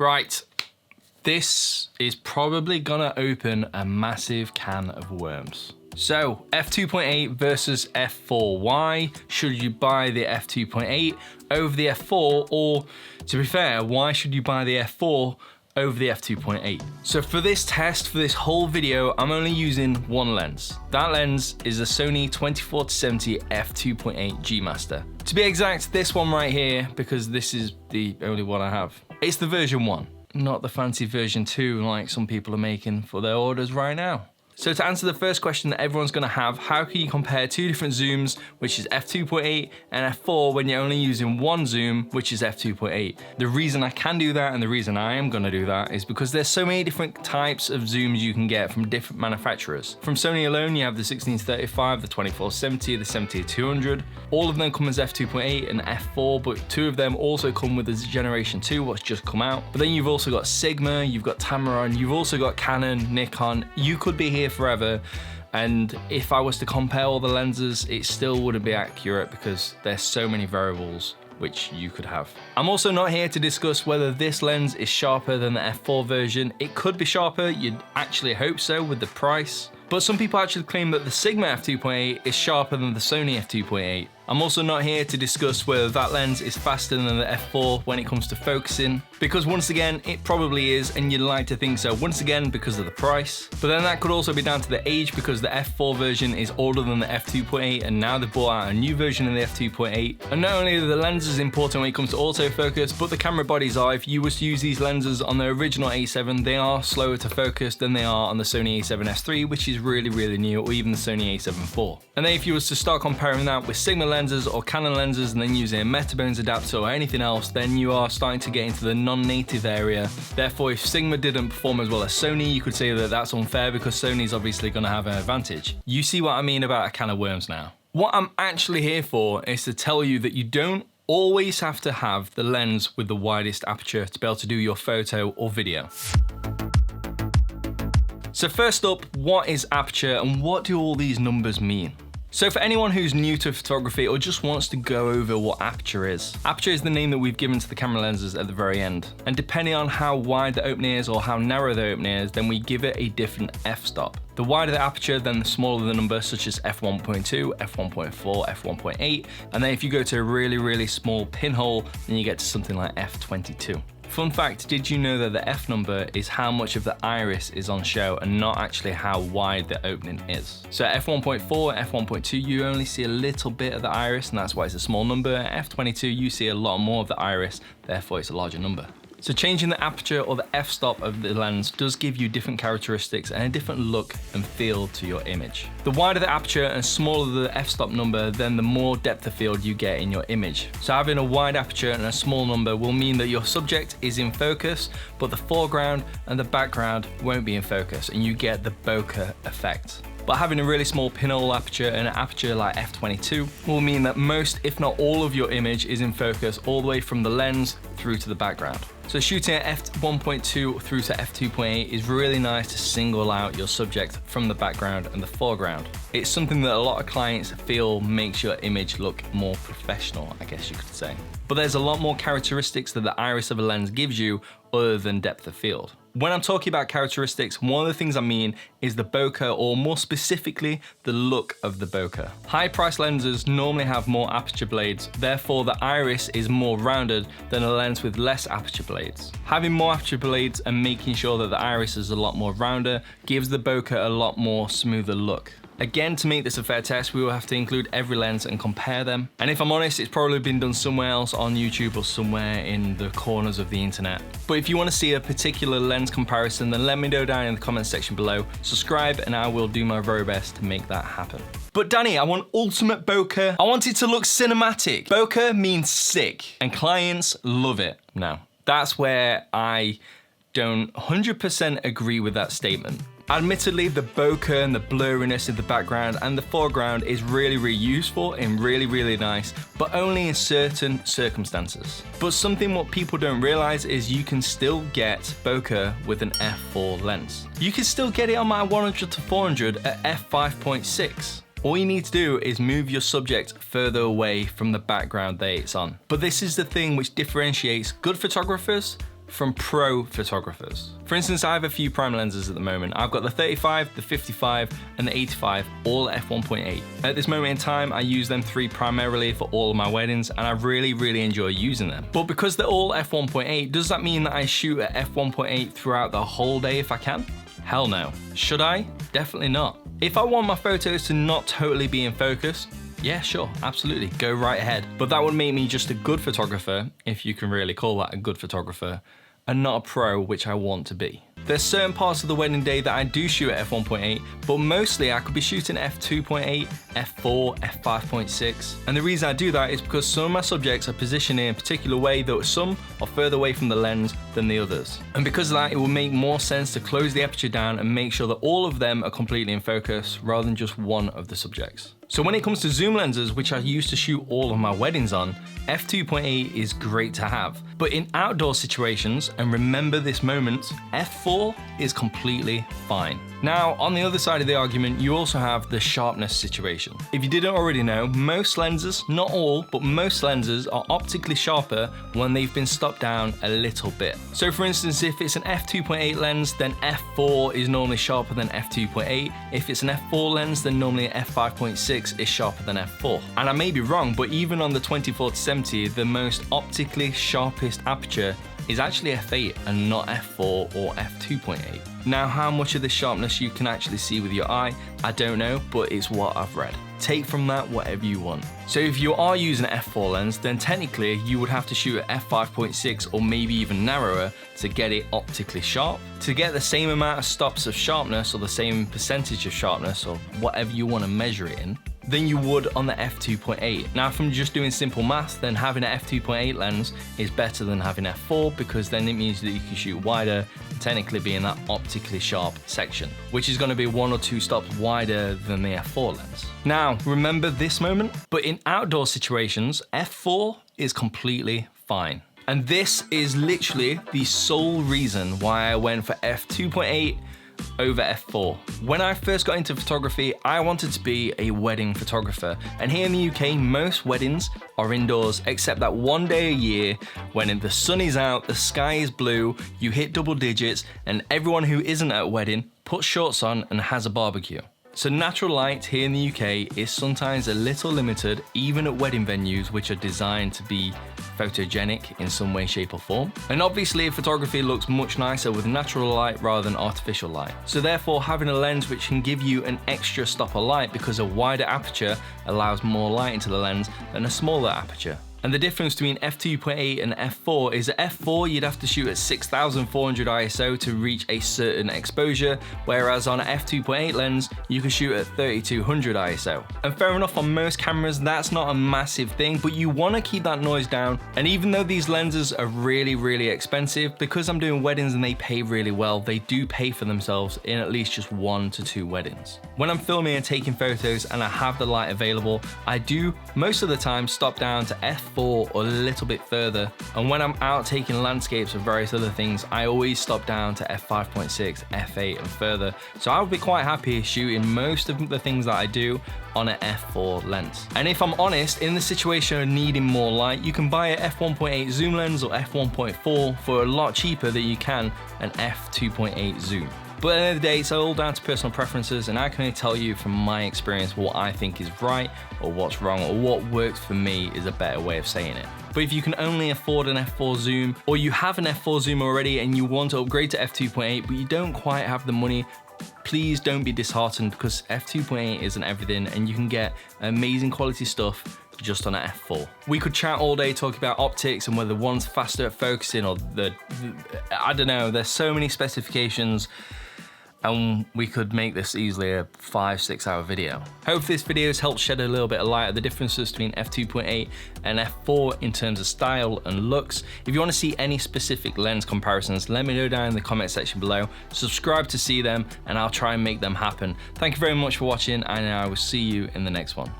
Right, this is probably gonna open a massive can of worms. So, f2.8 versus f4. Why should you buy the f2.8 over the f4? Or, to be fair, why should you buy the f4 over the f2.8? So for this test, for this whole video, I'm only using one lens. That lens is a Sony 24-70 f2.8 G Master. To be exact, this one right here, because this is the only one I have. It's the version 1, not the fancy version 2 like some people are making for their orders right now. So to answer the first question that everyone's gonna have, how can you compare two different zooms, which is f2.8 and f4, when you're only using one zoom, which is f2.8? The reason I can do that and the reason I am gonna do that is because there's so many different types of zooms you can get from different manufacturers. From Sony alone, you have the 16-35, the 24-70, the 70-200. All of them come as f2.8 and f4, but two of them also come with the Generation 2, what's just come out. But then you've also got Sigma, you've got Tamron, you've also got Canon, Nikon. You could be here forever, and if I was to compare all the lenses, it still wouldn't be accurate because there's so many variables which you could have. I'm also not here to discuss whether this lens is sharper than the f4 version. It could be sharper, you'd actually hope so with the price, but some people actually claim that the Sigma f2.8 is sharper than the Sony f2.8. I'm also not here to discuss whether that lens is faster than the f4 when it comes to focusing, because once again, it probably is, and you'd like to think so, once again, because of the price. But then that could also be down to the age, because the f4 version is older than the f2.8, and now they've brought out a new version of the f2.8. And not only are the lenses important when it comes to autofocus, but the camera bodies are. If you was to use these lenses on the original A7, they are slower to focus than they are on the Sony A7S III, which is really new, or even the Sony A7 IV. And then if you was to start comparing that with Sigma lenses or Canon lenses and then using a Metabones adapter or anything else, then you are starting to get into the non-native area. Therefore, if Sigma didn't perform as well as Sony, you could say that that's unfair because Sony's obviously going to have an advantage. You see what I mean about a can of worms now. What I'm actually here for is to tell you that you don't always have to have the lens with the widest aperture to be able to do your photo or video. So first up, what is aperture and what do all these numbers mean? So for anyone who's new to photography or just wants to go over what aperture is the name that we've given to the camera lenses at the very end. And depending on how wide the opening is or how narrow the opening is, then we give it a different f-stop. The wider the aperture, then the smaller the number, such as f1.2, f1.4, f1.8. And then if you go to a really small pinhole, then you get to something like f22. Fun fact, did you know that the F number is how much of the iris is on show and not actually how wide the opening is? So at f1.4, f1.2, you only see a little bit of the iris and that's why it's a small number. At f22, you see a lot more of the iris, therefore it's a larger number. So changing the aperture or the f-stop of the lens does give you different characteristics and a different look and feel to your image. The wider the aperture and smaller the f-stop number, then the more depth of field you get in your image. So having a wide aperture and a small number will mean that your subject is in focus, but the foreground and the background won't be in focus and you get the bokeh effect. But having a really small pinhole aperture and an aperture like f22 will mean that most, if not all of your image is in focus all the way from the lens through to the background. So shooting at f1.2 through to f2.8 is really nice to single out your subject from the background and the foreground. It's something that a lot of clients feel makes your image look more professional, I guess you could say. But there's a lot more characteristics that the iris of a lens gives you other than depth of field. When I'm talking about characteristics, one of the things I mean is the bokeh, or more specifically, the look of the bokeh. High-priced lenses normally have more aperture blades, therefore the iris is more rounded than a lens with less aperture blades. Having more aperture blades and making sure that the iris is a lot more rounder gives the bokeh a lot more smoother look. Again, to make this a fair test, we will have to include every lens and compare them. And if I'm honest, it's probably been done somewhere else on YouTube or somewhere in the corners of the internet. But if you want to see a particular lens comparison, then let me know down in the comments section below. Subscribe and I will do my very best to make that happen. But Danny, I want ultimate bokeh. I want it to look cinematic. Bokeh means sick and clients love it. No, that's where I don't 100% agree with that statement. Admittedly, the bokeh and the blurriness in the background and the foreground is really useful and really nice, but only in certain circumstances. But something what people don't realize is you can still get bokeh with an f4 lens. You can still get it on my 100 to 400 at f5.6. All you need to do is move your subject further away from the background that it's on. But this is the thing which differentiates good photographers from pro photographers. For instance, I have a few prime lenses at the moment. I've got the 35, the 55, and the 85, all at f1.8. At this moment in time, I use them three primarily for all of my weddings, and I really enjoy using them. But because they're all f1.8, does that mean that I shoot at f1.8 throughout the whole day if I can? Hell no. Should I? Definitely not. If I want my photos to not totally be in focus, yeah, sure, absolutely, go right ahead. But that would make me just a good photographer, if you can really call that a good photographer, and not a pro, which I want to be. There's certain parts of the wedding day that I do shoot at f1.8, but mostly I could be shooting f2.8, f4, f5.6. And the reason I do that is because some of my subjects are positioned in a particular way that some are further away from the lens than the others. And because of that, it will make more sense to close the aperture down and make sure that all of them are completely in focus rather than just one of the subjects. So when it comes to zoom lenses, which I used to shoot all of my weddings on, f2.8 is great to have. But in outdoor situations, and remember this moment, f4 is completely fine. Now, on the other side of the argument, you also have the sharpness situation. If you didn't already know, most lenses, not all, but most lenses are optically sharper when they've been stopped down a little bit. So for instance, if it's an f2.8 lens, then f4 is normally sharper than f2.8. If it's an f4 lens, then normally f5.6 is sharper than f4. And I may be wrong, but even on the 24-70, the most optically sharpest aperture is actually f8 and not f4 or f2.8. Now, how much of this sharpness you can actually see with your eye, I don't know, but it's what I've read. Take from that whatever you want. So if you are using an f4 lens, then technically you would have to shoot at f5.6 or maybe even narrower to get it optically sharp. To get the same amount of stops of sharpness or the same percentage of sharpness or whatever you want to measure it in, than you would on the f2.8. Now, from just doing simple math, then having an f2.8 lens is better than having f4 because then it means that you can shoot wider, technically be in that optically sharp section, which is going to be 1 or 2 stops wider than the f4 lens. Now, remember this moment, but in outdoor situations, f4 is completely fine. And this is literally the sole reason why I went for f2.8 over f4. When I first got into photography, I wanted to be a wedding photographer. And here in the UK, most weddings are indoors, except that one day a year when the sun is out, the sky is blue, you hit double digits, and everyone who isn't at a wedding puts shorts on and has a barbecue. So natural light here in the UK is sometimes a little limited, even at wedding venues which are designed to be photogenic in some way, shape or form. And obviously photography looks much nicer with natural light rather than artificial light. So therefore having a lens which can give you an extra stop of light because a wider aperture allows more light into the lens than a smaller aperture. And the difference between f2.8 and f4 is at f4 you'd have to shoot at 6400 ISO to reach a certain exposure, whereas on an f2.8 lens you can shoot at 3200 ISO. And fair enough, on most cameras that's not a massive thing, but you want to keep that noise down. And even though these lenses are really expensive, because I'm doing weddings and they pay really well, they do pay for themselves in at least just 1 to 2 weddings. When I'm filming and taking photos and I have the light available, I do most of the time stop down to f4 or a little bit further. And when I'm out taking landscapes or various other things, I always stop down to f5.6, f8 and further. So I would be quite happy shooting most of the things that I do on an f4 lens. And if I'm honest, in the situation of needing more light, you can buy a f1.8 zoom lens or f1.4 for a lot cheaper than you can an f2.8 zoom. But at the end of the day, it's all down to personal preferences, and I can only tell you from my experience what I think is right or what's wrong, or what works for me is a better way of saying it. But if you can only afford an f4 zoom, or you have an f4 zoom already and you want to upgrade to f2.8 but you don't quite have the money, please don't be disheartened, because f2.8 isn't everything and you can get amazing quality stuff just on an f4. We could chat all day talking about optics and whether one's faster at focusing or I don't know, there's so many specifications, and we could make this easily a 5-6 hour video. Hope this video has helped shed a little bit of light of the differences between f2.8 and f4 in terms of style and looks. If you want to see any specific lens comparisons, let me know down in the comment section below. Subscribe to see them and I'll try and make them happen. Thank you very much for watching, and I will see you in the next one.